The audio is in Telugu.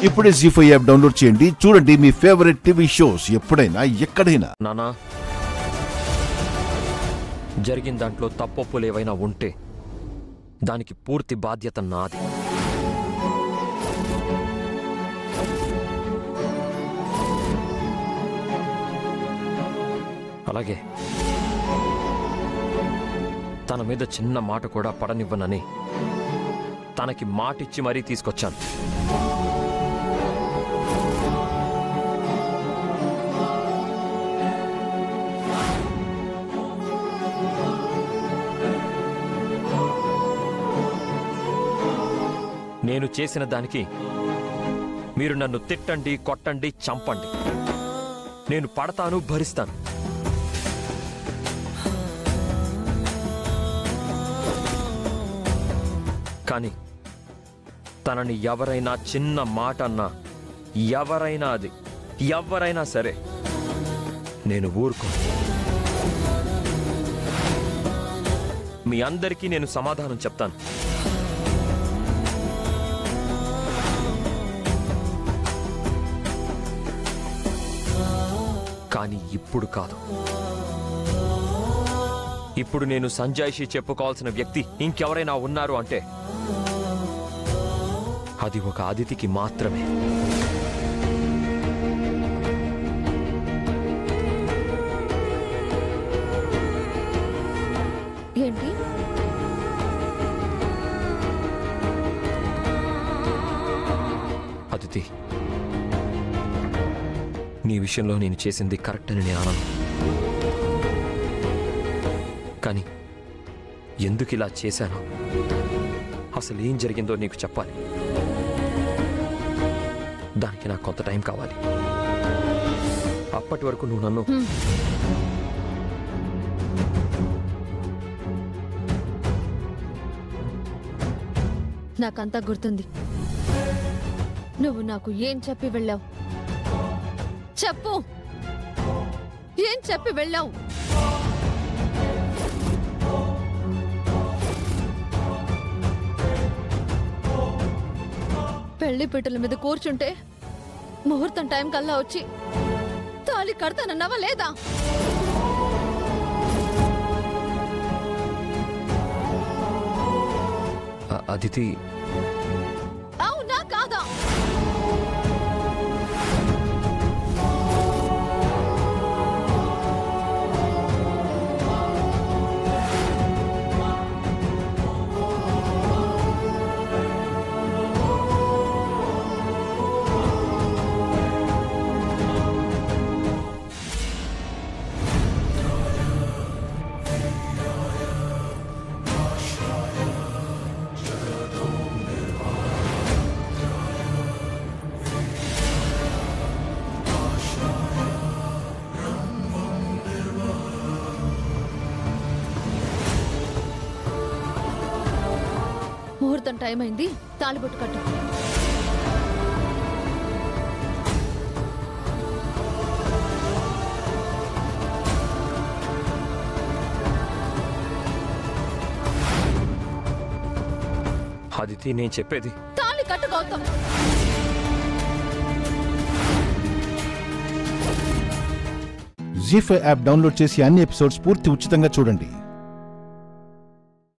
ఇప్పుడే జీ5 యాప్ డౌన్లోడ్ చేయండి. చూడండి మీ ఫేవరెట్ టీవీ షోస్ ఎప్పుడైనా ఎక్కడైనా. నానా, జరిగిన దాంట్లో తప్పొప్పులు ఏవైనా ఉంటే దానికి పూర్తి బాధ్యత నాది. అలాగే తన మీద చిన్న మాట కూడా పడనివ్వనని తనకి మాటిచ్చి మరీ తీసుకొచ్చాను. నేను చేసిన దానికి మీరు నన్ను తిట్టండి, కొట్టండి, చంపండి, నేను పడతాను, భరిస్తాను. కానీ తనని ఎవరైనా చిన్న మాట అన్నా, ఎవరైనా సరే నేను ఊరుకోను. మీ అందరికీ నేను సమాధానం చెప్తాను. కానీ ఇప్పుడు కాదు. ఇప్పుడు నేను సంజాయిషి చెప్పుకోవాల్సిన వ్యక్తి ఇంకెవరైనా ఉన్నారు అంటే అది ఒక అదితికి మాత్రమే. ఏంటి? అదితి, నీ విషయంలో నేను చేసింది కరెక్ట్ అని నేను అనను. కానీ ఎందుకు ఇలా చేశానో, అసలు ఏం జరిగిందో నీకు చెప్పాలి. దానికి నాకు కొంత టైం కావాలి. అప్పటి వరకు నువ్వు నన్ను నాకంతా గుర్తుంది. నువ్వు నాకు ఏం చెప్పి వెళ్ళావు? చెప్పు, ఏం చెప్పి వెళ్ళావు? పెళ్లి పీటల మీద కూర్చుంటే ముహూర్తం టైం కల్లా వచ్చి తాళి కడతానన్నావా లేదా? అదితి, అవునా కాదా? ముహూర్తం టైం అయింది, తాళిబొట్టు కట్టు. అదితి, నేను చెప్పేది. తాళి కట్టు గౌతమ్. జీ5 యాప్ డౌన్లోడ్ చేసి అన్ని ఎపిసోడ్స్ పూర్తి ఉచితంగా చూడండి.